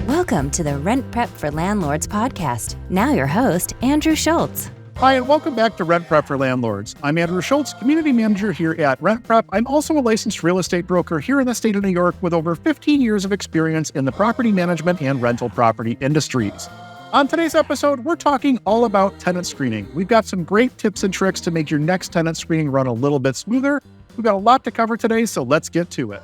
Welcome to the Rent Prep for Landlords podcast. Now your host, Andrew Schultz. Hi, and welcome back to Rent Prep for Landlords. I'm Andrew Schultz, community manager here at Rent Prep. I'm also a licensed real estate broker here in the state of New York with over 15 years of experience in the property management and rental property industries. On today's episode, we're talking all about tenant screening. We've got some great tips and tricks to make your next tenant screening run a little bit smoother. We've got a lot to cover today, so let's get to it.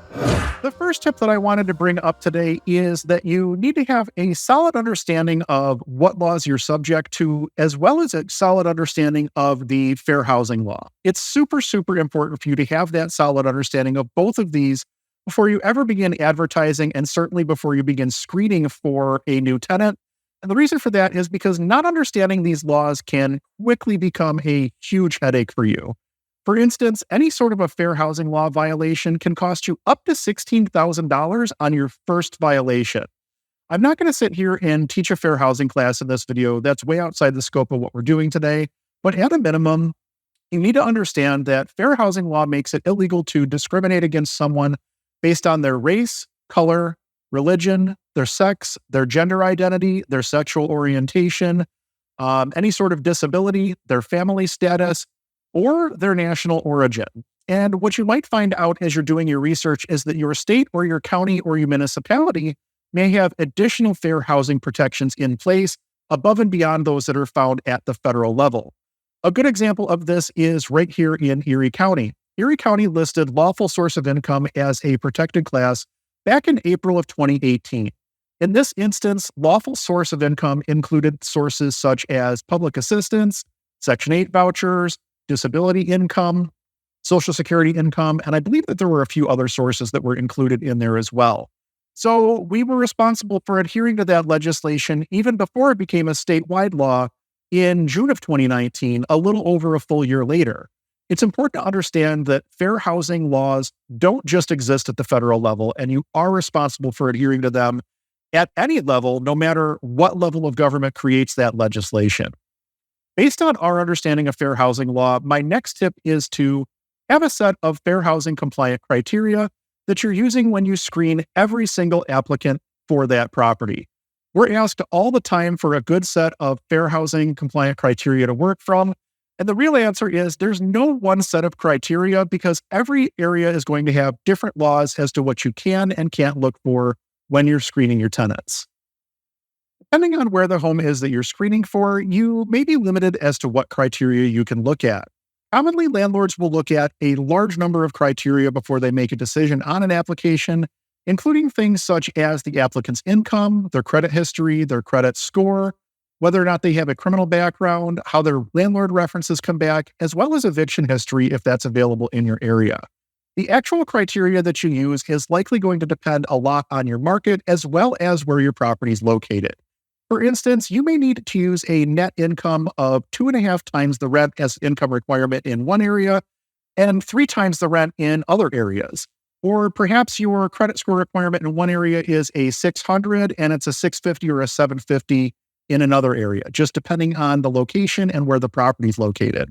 The first tip that I wanted to bring up today is that you need to have a solid understanding of what laws you're subject to, as well as a solid understanding of the fair housing law. It's super, super important for you to have that solid understanding of both of these before you ever begin advertising, and certainly before you begin screening for a new tenant. And the reason for that is because not understanding these laws can quickly become a huge headache for you. For instance, any sort of a fair housing law violation can cost you up to $16,000 on your first violation. I'm not going to sit here and teach a fair housing class in this video. That's way outside the scope of what we're doing today. But at a minimum, you need to understand that fair housing law makes it illegal to discriminate against someone based on their race, color, religion, their sex, their gender identity, their sexual orientation, any sort of disability, their family status, or their national origin. And what you might find out as you're doing your research is that your state or your county or your municipality may have additional fair housing protections in place above and beyond those that are found at the federal level. A good example of this is right here in Erie County. Erie County listed lawful source of income as a protected class back in April of 2018. In this instance, lawful source of income included sources such as public assistance, Section 8 vouchers, disability income, Social Security income, and I believe that there were a few other sources that were included in there as well. So we were responsible for adhering to that legislation even before it became a statewide law in June of 2019, a little over a full year later. It's important to understand that fair housing laws don't just exist at the federal level, and you are responsible for adhering to them at any level, no matter what level of government creates that legislation. Based on our understanding of fair housing law, my next tip is to have a set of fair housing compliant criteria that you're using when you screen every single applicant for that property. We're asked all the time for a good set of fair housing compliant criteria to work from. And the real answer is there's no one set of criteria because every area is going to have different laws as to what you can and can't look for when you're screening your tenants. Depending on where the home is that you're screening for, you may be limited as to what criteria you can look at. Commonly, landlords will look at a large number of criteria before they make a decision on an application, including things such as the applicant's income, their credit history, their credit score, whether or not they have a criminal background, how their landlord references come back, as well as eviction history if that's available in your area. The actual criteria that you use is likely going to depend a lot on your market as well as where your property is located. For instance, you may need to use a net income of 2.5 times the rent as income requirement in one area and 3 times the rent in other areas. Or perhaps your credit score requirement in one area is a 600 and it's a 650 or a 750 in another area, just depending on the location and where the property is located.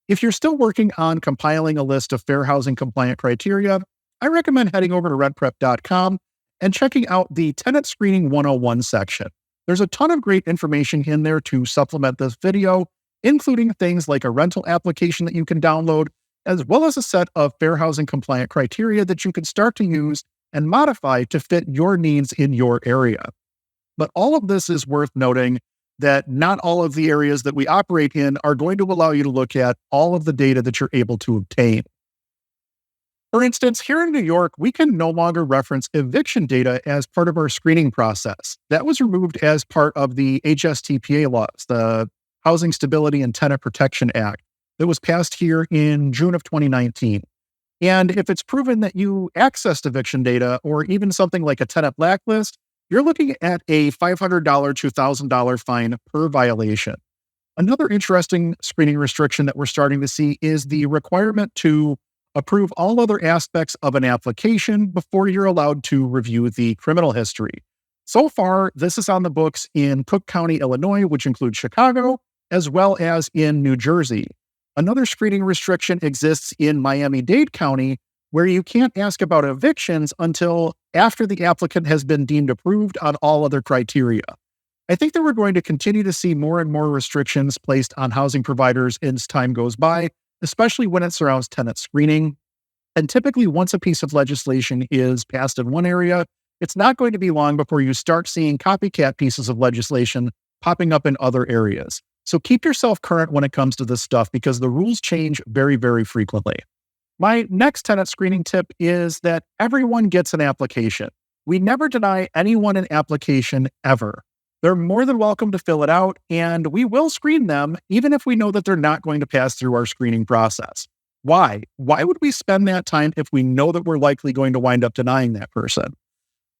If you're still working on compiling a list of fair housing compliant criteria, I recommend heading over to rentprep.com and checking out the Tenant Screening 101 section. There's a ton of great information in there to supplement this video, including things like a rental application that you can download, as well as a set of fair housing compliant criteria that you can start to use and modify to fit your needs in your area. But all of this is worth noting that not all of the areas that we operate in are going to allow you to look at all of the data that you're able to obtain. For instance, here in New York, we can no longer reference eviction data as part of our screening process. That was removed as part of the HSTPA laws, the Housing Stability and Tenant Protection Act, that was passed here in June of 2019. And if it's proven that you accessed eviction data or even something like a tenant blacklist, you're looking at a $500 to $1,000 fine per violation. Another interesting screening restriction that we're starting to see is the requirement to approve all other aspects of an application before you're allowed to review the criminal history. So far, this is on the books in Cook County, Illinois, which includes Chicago, as well as in New Jersey. Another screening restriction exists in Miami-Dade County, where you can't ask about evictions until after the applicant has been deemed approved on all other criteria. I think that we're going to continue to see more and more restrictions placed on housing providers as time goes by, especially when it surrounds tenant screening. And typically, once a piece of legislation is passed in one area, it's not going to be long before you start seeing copycat pieces of legislation popping up in other areas. So keep yourself current when it comes to this stuff because the rules change very, very frequently. My next tenant screening tip is that everyone gets an application. We never deny anyone an application ever. They're more than welcome to fill it out, and we will screen them even if we know that they're not going to pass through our screening process. Why? Why would we spend that time if we know that we're likely going to wind up denying that person?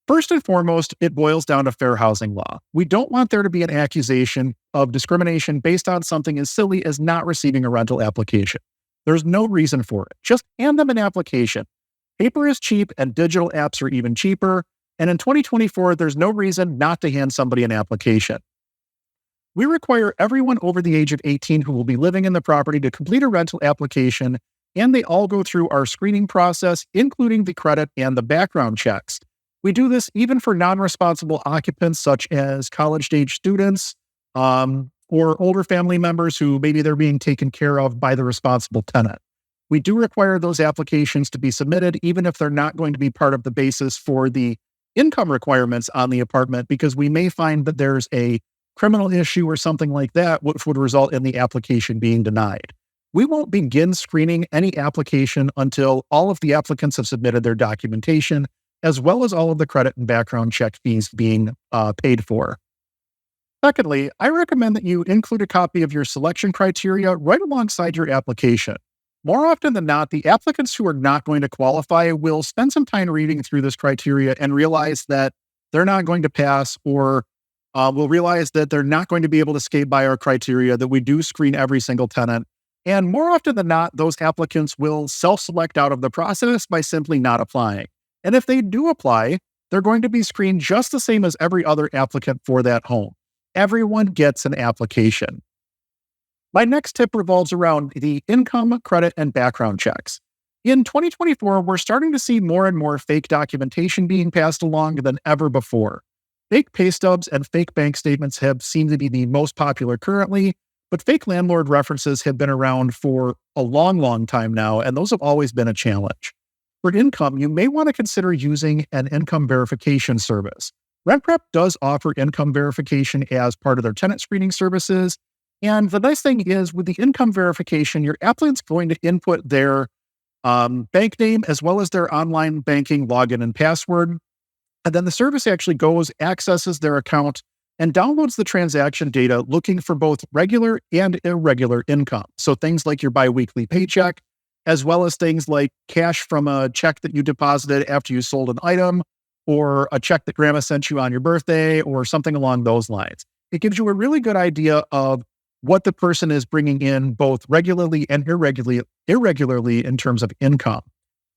First and foremost, it boils down to fair housing law. We don't want there to be an accusation of discrimination based on something as silly as not receiving a rental application. There's no reason for it. Just hand them an application. Paper is cheap and digital apps are even cheaper. And in 2024, there's no reason not to hand somebody an application. We require everyone over the age of 18 who will be living in the property to complete a rental application, and they all go through our screening process, including the credit and the background checks. We do this even for non-responsible occupants, such as college-age students or older family members who maybe they're being taken care of by the responsible tenant. We do require those applications to be submitted, even if they're not going to be part of the basis for the income requirements on the apartment, because we may find that there's a criminal issue or something like that, which would result in the application being denied. We won't begin screening any application until all of the applicants have submitted their documentation, as well as all of the credit and background check fees being paid for. Secondly, I recommend that you include a copy of your selection criteria right alongside your application. More often than not, the applicants who are not going to qualify will spend some time reading through this criteria and realize that they're not going to pass, or will realize that they're not going to be able to skate by our criteria, that we do screen every single tenant. And more often than not, those applicants will self-select out of the process by simply not applying. And if they do apply, they're going to be screened just the same as every other applicant for that home. Everyone gets an application. My next tip revolves around the income, credit, and background checks. In 2024, we're starting to see more and more fake documentation being passed along than ever before. Fake pay stubs and fake bank statements have seemed to be the most popular currently, but fake landlord references have been around for a long, long time now, and those have always been a challenge. For income, you may want to consider using an income verification service. RentPrep does offer income verification as part of their tenant screening services. And the nice thing is, with the income verification, your applicant's going to input their bank name as well as their online banking login and password. And then the service actually goes, accesses their account, and downloads the transaction data looking for both regular and irregular income. So things like your biweekly paycheck, as well as things like cash from a check that you deposited after you sold an item, or a check that grandma sent you on your birthday, or something along those lines. It gives you a really good idea of what the person is bringing in both regularly and irregularly in terms of income.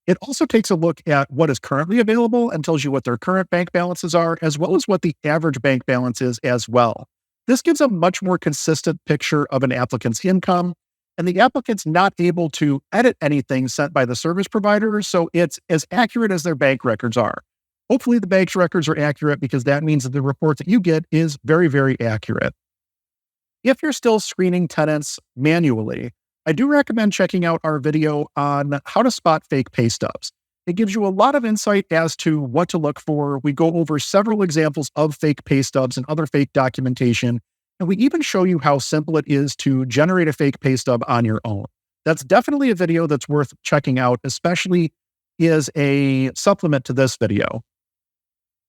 It also takes a look at what is currently available and tells you what their current bank balances are, as well as what the average bank balance is as well. This gives a much more consistent picture of an applicant's income, and the applicant's not able to edit anything sent by the service provider, so it's as accurate as their bank records are. Hopefully the bank's records are accurate, because that means that the report that you get is very, very accurate. If you're still screening tenants manually, I do recommend checking out our video on how to spot fake pay stubs. It gives you a lot of insight as to what to look for. We go over several examples of fake pay stubs and other fake documentation, and we even show you how simple it is to generate a fake pay stub on your own. That's definitely a video that's worth checking out, especially as a supplement to this video.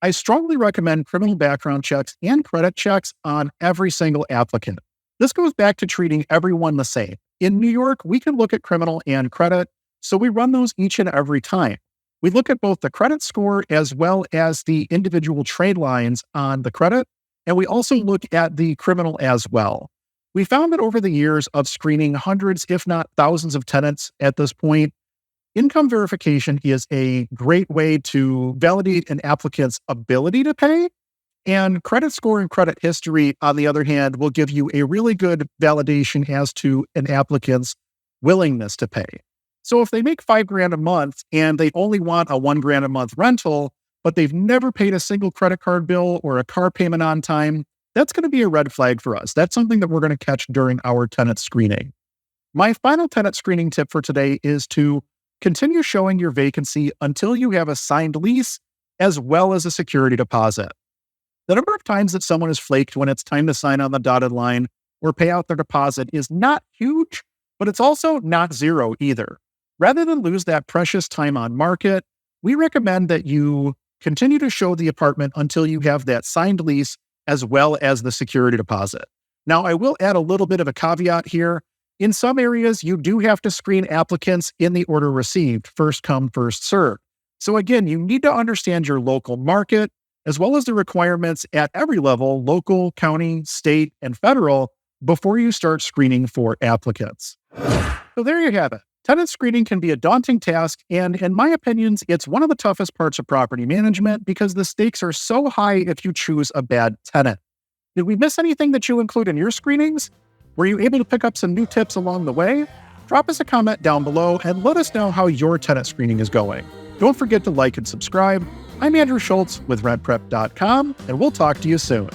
I strongly recommend criminal background checks and credit checks on every single applicant. This goes back to treating everyone the same. In New York, we can look at criminal and credit, so we run those each and every time. We look at both the credit score as well as the individual trade lines on the credit, and we also look at the criminal as well. We found that over the years of screening hundreds, if not thousands of tenants at this point, income verification is a great way to validate an applicant's ability to pay. And credit score and credit history, on the other hand, will give you a really good validation as to an applicant's willingness to pay. So if they make $5,000 a month and they only want a $1,000 a month rental, but they've never paid a single credit card bill or a car payment on time, that's going to be a red flag for us. That's something that we're going to catch during our tenant screening. My final tenant screening tip for today is to continue showing your vacancy until you have a signed lease as well as a security deposit. The number of times that someone is flaked when it's time to sign on the dotted line or pay out their deposit is not huge, but it's also not zero either. Rather than lose that precious time on market, we recommend that you continue to show the apartment until you have that signed lease as well as the security deposit. Now, I will add a little bit of a caveat here. In some areas, you do have to screen applicants in the order received, first come, first served. So again, you need to understand your local market, as well as the requirements at every level, local, county, state, and federal, before you start screening for applicants. So there you have it. Tenant screening can be a daunting task, and in my opinions, it's one of the toughest parts of property management because the stakes are so high if you choose a bad tenant. Did we miss anything that you include in your screenings? Were you able to pick up some new tips along the way? Drop us a comment down below and let us know how your tenant screening is going. Don't forget to like and subscribe. I'm Andrew Schultz with rentprep.com, and we'll talk to you soon.